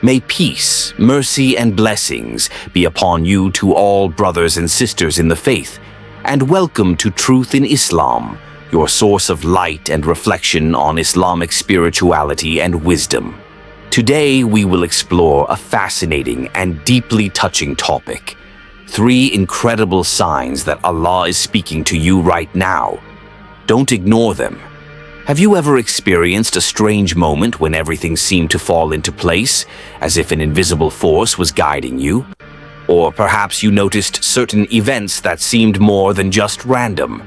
May peace, mercy, and blessings be upon you to all brothers and sisters in the faith, and welcome to Truth in Islam, your source of light and reflection on Islamic spirituality and wisdom. Today we will explore a fascinating and deeply touching topic: 3 incredible signs that Allah is speaking to you right now. Don't ignore them. Have you ever experienced a strange moment when everything seemed to fall into place, as if an invisible force was guiding you? Or perhaps you noticed certain events that seemed more than just random.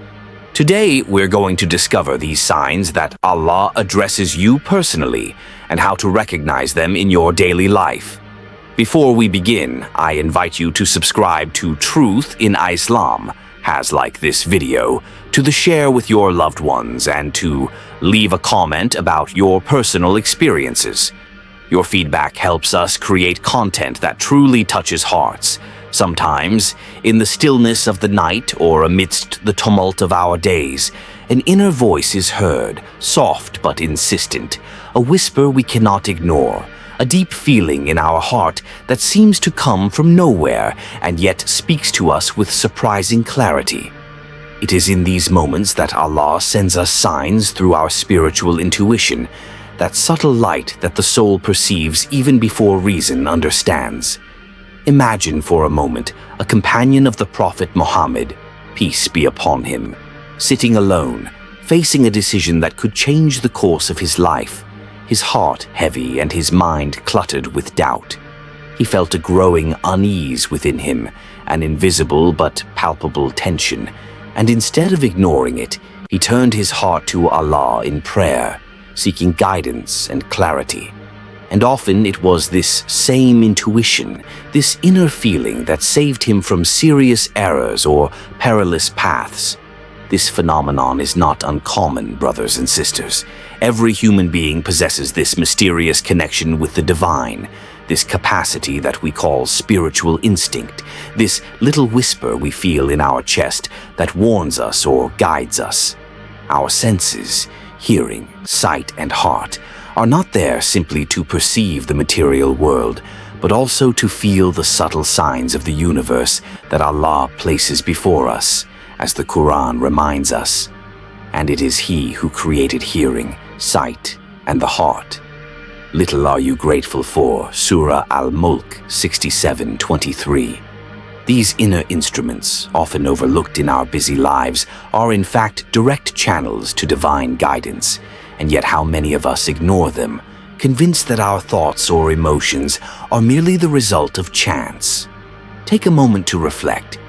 Today, we're going to discover these signs that Allah addresses you personally and how to recognize them in your daily life. Before we begin, I invite you to subscribe to Truth in Islam, like this video, to share with your loved ones, and to leave a comment about your personal experiences. Your feedback helps us create content that truly touches hearts. Sometimes, in the stillness of the night or amidst the tumult of our days, an inner voice is heard, soft but insistent, a whisper we cannot ignore, a deep feeling in our heart that seems to come from nowhere and yet speaks to us with surprising clarity. It is in these moments that Allah sends us signs through our spiritual intuition, that subtle light that the soul perceives even before reason understands. Imagine for a moment a companion of the Prophet Muhammad, peace be upon him, sitting alone, facing a decision that could change the course of his life, his heart heavy and his mind cluttered with doubt. He felt a growing unease within him, an invisible but palpable tension, and instead of ignoring it, he turned his heart to Allah in prayer, seeking guidance and clarity. And often it was this same intuition, this inner feeling, that saved him from serious errors or perilous paths. This phenomenon is not uncommon, brothers and sisters. Every human being possesses this mysterious connection with the divine, this capacity that we call spiritual instinct, this little whisper we feel in our chest that warns us or guides us. Our senses, hearing, sight, and heart, are not there simply to perceive the material world, but also to feel the subtle signs of the universe that Allah places before us, as the Quran reminds us. And it is He who created hearing, sight, and the heart. Little are you grateful for, Surah Al-Mulk 67:23. These inner instruments, often overlooked in our busy lives, are in fact direct channels to divine guidance, and yet how many of us ignore them, convinced that our thoughts or emotions are merely the result of chance. Take a moment to reflect.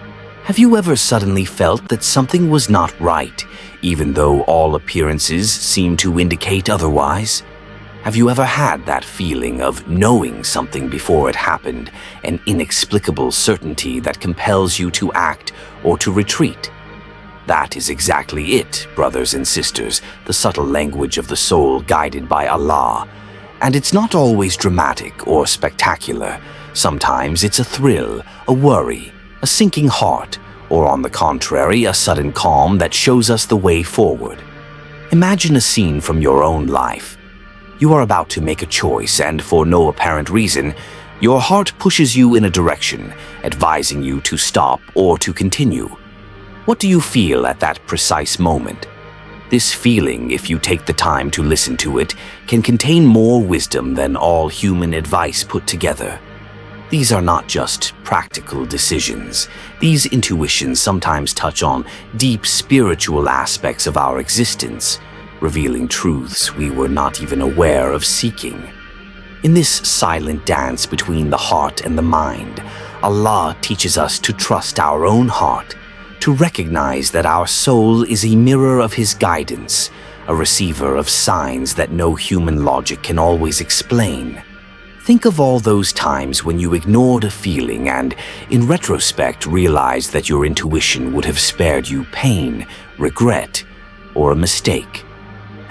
Have you ever suddenly felt that something was not right, even though all appearances seem to indicate otherwise? Have you ever had that feeling of knowing something before it happened, an inexplicable certainty that compels you to act or to retreat? That is exactly it, brothers and sisters, the subtle language of the soul guided by Allah. And it's not always dramatic or spectacular. Sometimes it's a thrill, a worry, a sinking heart, or on the contrary, a sudden calm that shows us the way forward. Imagine a scene from your own life. You are about to make a choice, and for no apparent reason, your heart pushes you in a direction, advising you to stop or to continue. What do you feel at that precise moment? This feeling, if you take the time to listen to it, can contain more wisdom than all human advice put together. These are not just practical decisions. These intuitions sometimes touch on deep spiritual aspects of our existence, revealing truths we were not even aware of seeking. In this silent dance between the heart and the mind, Allah teaches us to trust our own heart, to recognize that our soul is a mirror of His guidance, a receiver of signs that no human logic can always explain. Think of all those times when you ignored a feeling and, in retrospect, realized that your intuition would have spared you pain, regret, or a mistake.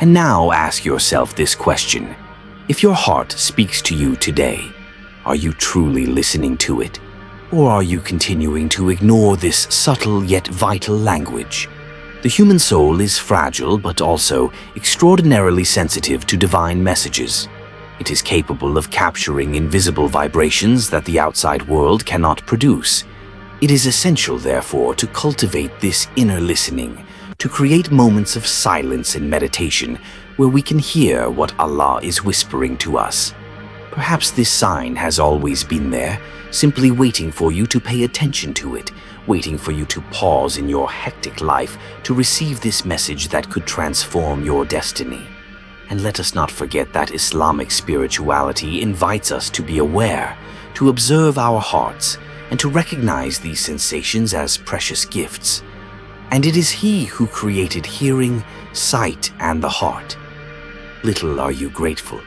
And now ask yourself this question: if your heart speaks to you today, are you truly listening to it? Or are you continuing to ignore this subtle yet vital language? The human soul is fragile but also extraordinarily sensitive to divine messages. It is capable of capturing invisible vibrations that the outside world cannot produce. It is essential, therefore, to cultivate this inner listening, to create moments of silence and meditation where we can hear what Allah is whispering to us. Perhaps this sign has always been there, simply waiting for you to pay attention to it, waiting for you to pause in your hectic life to receive this message that could transform your destiny. And let us not forget that Islamic spirituality invites us to be aware, to observe our hearts, and to recognize these sensations as precious gifts. And it is He who created hearing, sight, and the heart. Little are you grateful.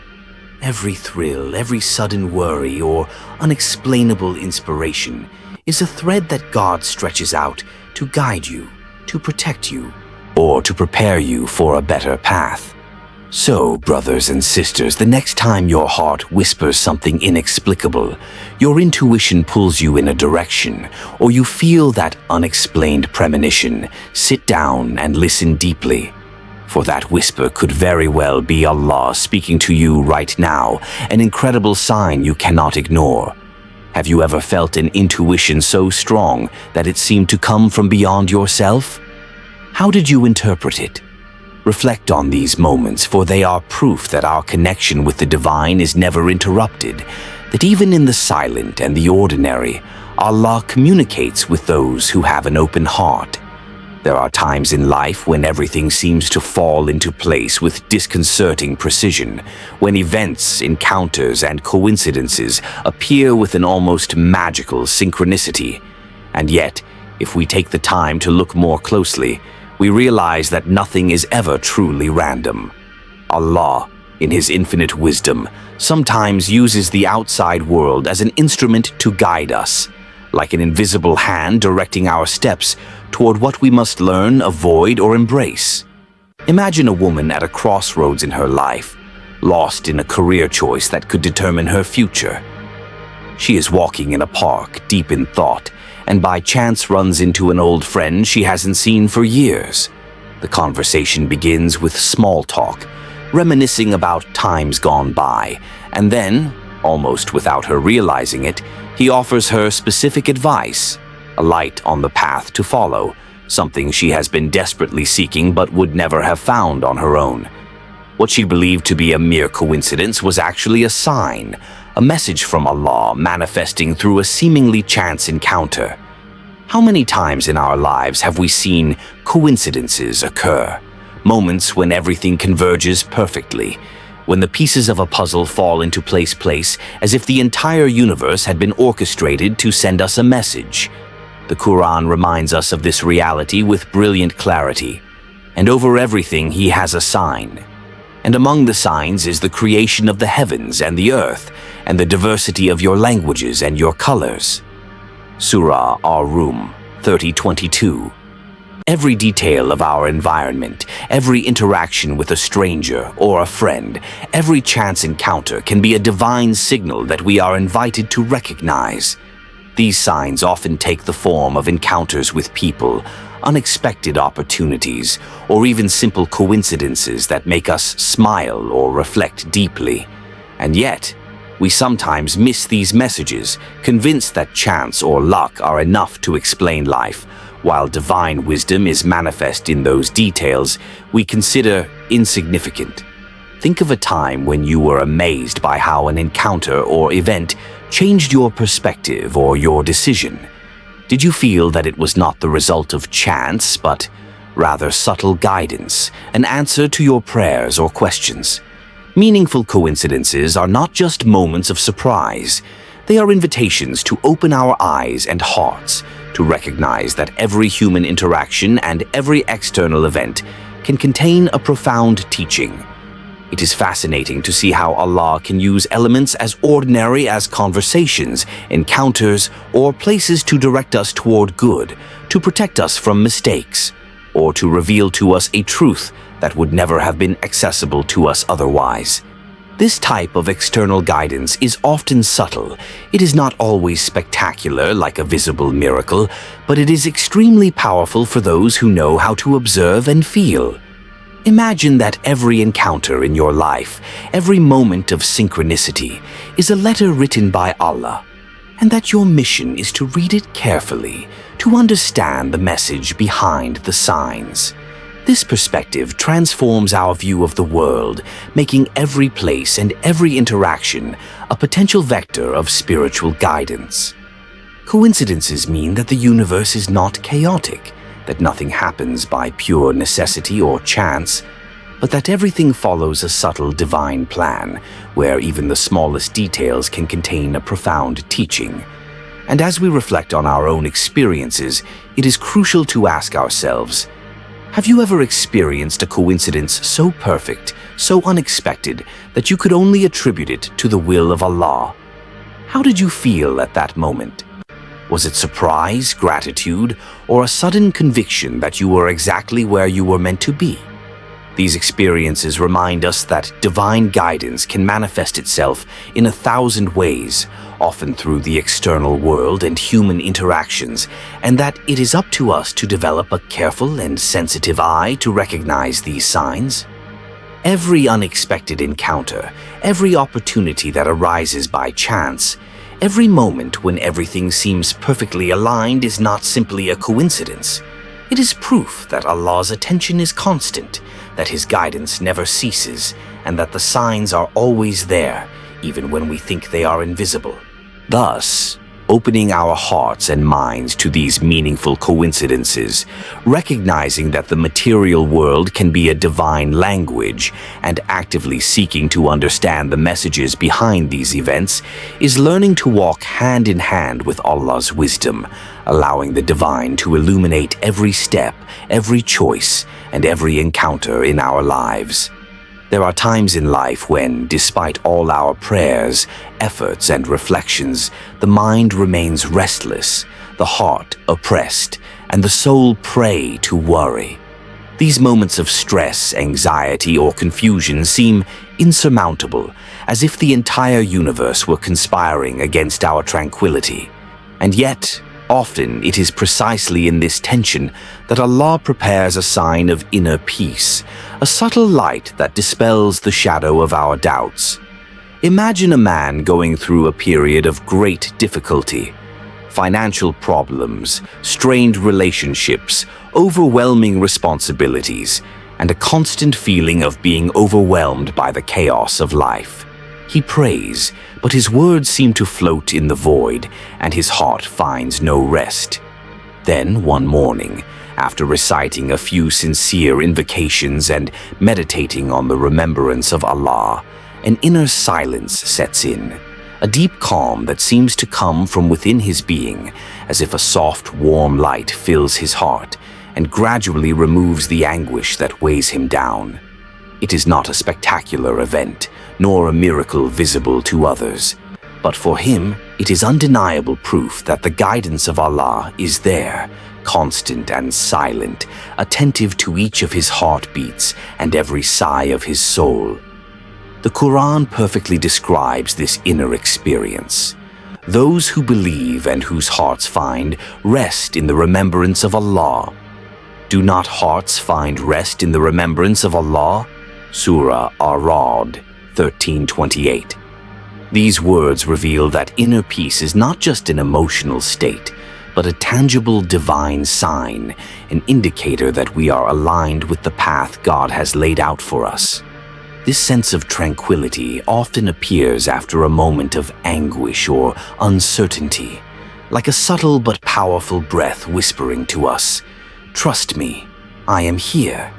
Every thrill, every sudden worry or unexplainable inspiration is a thread that God stretches out to guide you, to protect you, or to prepare you for a better path. So, brothers and sisters, the next time your heart whispers something inexplicable, your intuition pulls you in a direction, or you feel that unexplained premonition, sit down and listen deeply. For that whisper could very well be Allah speaking to you right now, an incredible sign you cannot ignore. Have you ever felt an intuition so strong that it seemed to come from beyond yourself? How did you interpret it? Reflect on these moments, for they are proof that our connection with the divine is never interrupted, that even in the silent and the ordinary, Allah communicates with those who have an open heart. There are times in life when everything seems to fall into place with disconcerting precision, when events, encounters, and coincidences appear with an almost magical synchronicity. And yet, if we take the time to look more closely, we realize that nothing is ever truly random. Allah, in His infinite wisdom, sometimes uses the outside world as an instrument to guide us, like an invisible hand directing our steps toward what we must learn, avoid, or embrace. Imagine a woman at a crossroads in her life, lost in a career choice that could determine her future. She is walking in a park, deep in thought, and by chance runs into an old friend she hasn't seen for years. The conversation begins with small talk, reminiscing about times gone by, and then, almost without her realizing it, he offers her specific advice, a light on the path to follow, something she has been desperately seeking but would never have found on her own. What she believed to be a mere coincidence was actually a sign, a message from Allah manifesting through a seemingly chance encounter. How many times in our lives have we seen coincidences occur? Moments when everything converges perfectly, when the pieces of a puzzle fall into place as if the entire universe had been orchestrated to send us a message. The Quran reminds us of this reality with brilliant clarity. And over everything He has a sign. And among the signs is the creation of the heavens and the earth, and the diversity of your languages and your colors. Surah Ar-Rum 30:22. Every detail of our environment, every interaction with a stranger or a friend, every chance encounter can be a divine signal that we are invited to recognize. These signs often take the form of encounters with people, unexpected opportunities, or even simple coincidences that make us smile or reflect deeply. And yet, we sometimes miss these messages, convinced that chance or luck are enough to explain life, while divine wisdom is manifest in those details we consider insignificant. Think of a time when you were amazed by how an encounter or event changed your perspective or your decision. Did you feel that it was not the result of chance, but rather subtle guidance, an answer to your prayers or questions? Meaningful coincidences are not just moments of surprise. They are invitations to open our eyes and hearts, to recognize that every human interaction and every external event can contain a profound teaching. It is fascinating to see how Allah can use elements as ordinary as conversations, encounters, or places to direct us toward good, to protect us from mistakes, or to reveal to us a truth that would never have been accessible to us otherwise. This type of external guidance is often subtle. It is not always spectacular like a visible miracle, but it is extremely powerful for those who know how to observe and feel. Imagine that every encounter in your life, every moment of synchronicity, is a letter written by Allah, and that your mission is to read it carefully, to understand the message behind the signs. This perspective transforms our view of the world, making every place and every interaction a potential vector of spiritual guidance. Coincidences mean that the universe is not chaotic, that nothing happens by pure necessity or chance, but that everything follows a subtle divine plan, where even the smallest details can contain a profound teaching. And as we reflect on our own experiences, it is crucial to ask ourselves, have you ever experienced a coincidence so perfect, so unexpected, that you could only attribute it to the will of Allah? How did you feel at that moment? Was it surprise, gratitude, or a sudden conviction that you were exactly where you were meant to be? These experiences remind us that divine guidance can manifest itself in 1,000 ways, often through the external world and human interactions, and that it is up to us to develop a careful and sensitive eye to recognize these signs. Every unexpected encounter, every opportunity that arises by chance, every moment when everything seems perfectly aligned is not simply a coincidence. It is proof that Allah's attention is constant, that His guidance never ceases, and that the signs are always there, even when we think they are invisible. Thus, opening our hearts and minds to these meaningful coincidences, recognizing that the material world can be a divine language, and actively seeking to understand the messages behind these events, is learning to walk hand in hand with Allah's wisdom, allowing the divine to illuminate every step, every choice, and every encounter in our lives. There are times in life when, despite all our prayers, efforts, and reflections, the mind remains restless, the heart oppressed, and the soul prey to worry. These moments of stress, anxiety, or confusion seem insurmountable, as if the entire universe were conspiring against our tranquility. And yet, often it is precisely in this tension that Allah prepares a sign of inner peace, a subtle light that dispels the shadow of our doubts. Imagine a man going through a period of great difficulty. Financial problems, strained relationships, overwhelming responsibilities, and a constant feeling of being overwhelmed by the chaos of life. He prays, but his words seem to float in the void, and his heart finds no rest. Then, one morning, after reciting a few sincere invocations and meditating on the remembrance of Allah, an inner silence sets in, a deep calm that seems to come from within his being, as if a soft, warm light fills his heart and gradually removes the anguish that weighs him down. It is not a spectacular event, nor a miracle visible to others, but for him it is undeniable proof that the guidance of Allah is there, constant and silent, attentive to each of his heartbeats and every sigh of his soul. The Quran perfectly describes this inner experience. Those who believe and whose hearts find rest in the remembrance of Allah. Do not hearts find rest in the remembrance of Allah? Surah Ar-Ra'd 13:28. These words reveal that inner peace is not just an emotional state, but a tangible divine sign, an indicator that we are aligned with the path God has laid out for us. This sense of tranquility often appears after a moment of anguish or uncertainty, like a subtle but powerful breath whispering to us, "Trust me, I am here."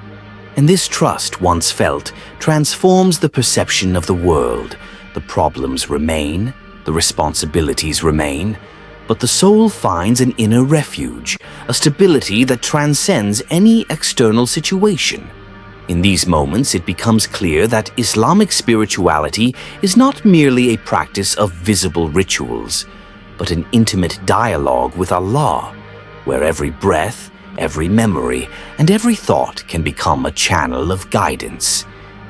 And this trust, once felt, transforms the perception of the world. The problems remain, the responsibilities remain, but the soul finds an inner refuge, a stability that transcends any external situation. In these moments, it becomes clear that Islamic spirituality is not merely a practice of visible rituals, but an intimate dialogue with Allah, where every breath, every memory, and every thought can become a channel of guidance.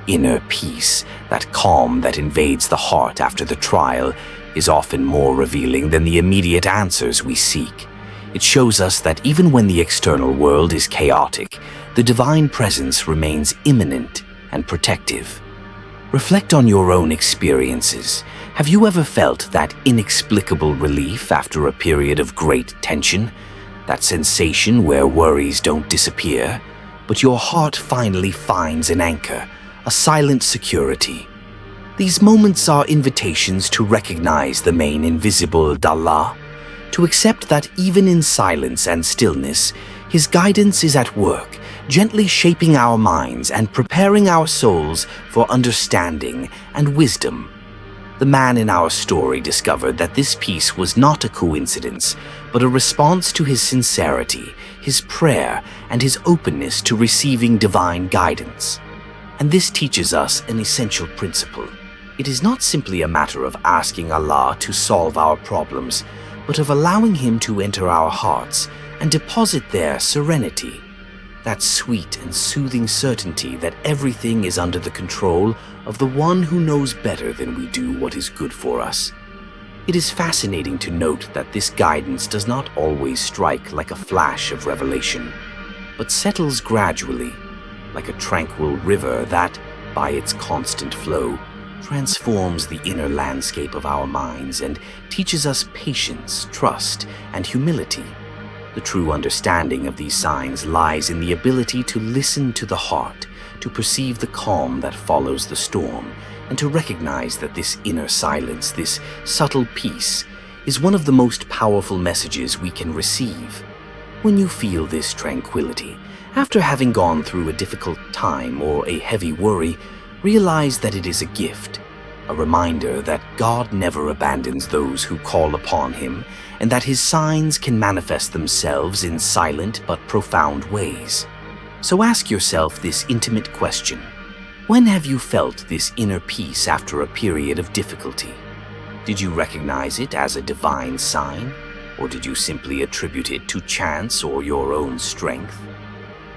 Inner peace, that calm that invades the heart after the trial, is often more revealing than the immediate answers we seek. It shows us that even when the external world is chaotic, the divine presence remains immanent and protective. Reflect on your own experiences. Have you ever felt that inexplicable relief after a period of great tension? That sensation where worries don't disappear, but your heart finally finds an anchor, a silent security. These moments are invitations to recognize the main invisible Allah, to accept that even in silence and stillness, His guidance is at work, gently shaping our minds and preparing our souls for understanding and wisdom. The man in our story discovered that this peace was not a coincidence, but a response to his sincerity, his prayer, and his openness to receiving divine guidance. And this teaches us an essential principle. It is not simply a matter of asking Allah to solve our problems, but of allowing Him to enter our hearts and deposit there serenity, that sweet and soothing certainty that everything is under the control of the one who knows better than we do what is good for us. It is fascinating to note that this guidance does not always strike like a flash of revelation, but settles gradually, like a tranquil river that, by its constant flow, transforms the inner landscape of our minds and teaches us patience, trust, and humility. The true understanding of these signs lies in the ability to listen to the heart, to perceive the calm that follows the storm, and to recognize that this inner silence, this subtle peace, is one of the most powerful messages we can receive. When you feel this tranquility, after having gone through a difficult time or a heavy worry, realize that it is a gift, a reminder that God never abandons those who call upon Him, and that His signs can manifest themselves in silent but profound ways. So ask yourself this intimate question: when have you felt this inner peace after a period of difficulty? Did you recognize it as a divine sign, or did you simply attribute it to chance or your own strength?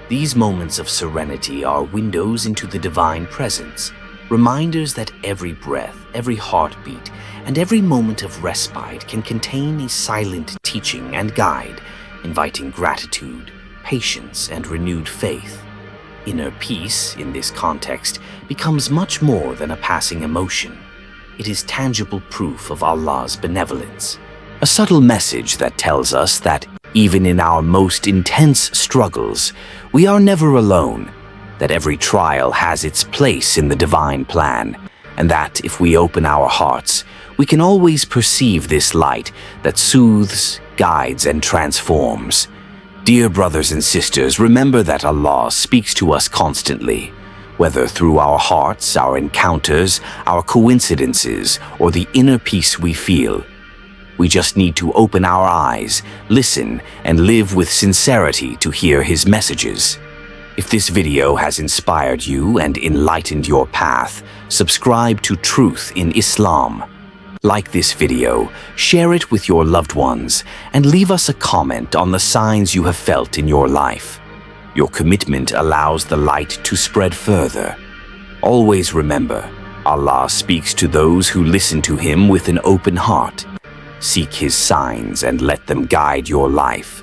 These moments of serenity are windows into the divine presence, reminders that every breath, every heartbeat, and every moment of respite can contain a silent teaching and guide, inviting gratitude, patience, and renewed faith. Inner peace, in this context, becomes much more than a passing emotion. It is tangible proof of Allah's benevolence, a subtle message that tells us that even in our most intense struggles, we are never alone, that every trial has its place in the divine plan, and that if we open our hearts, we can always perceive this light that soothes, guides, and transforms. Dear brothers and sisters, remember that Allah speaks to us constantly, whether through our hearts, our encounters, our coincidences, or the inner peace we feel. We just need to open our eyes, listen, and live with sincerity to hear His messages. If this video has inspired you and enlightened your path, subscribe to Truth in Islam. Like this video, share it with your loved ones, and leave us a comment on the signs you have felt in your life. Your commitment allows the light to spread further. Always remember, Allah speaks to those who listen to Him with an open heart. Seek His signs and let them guide your life.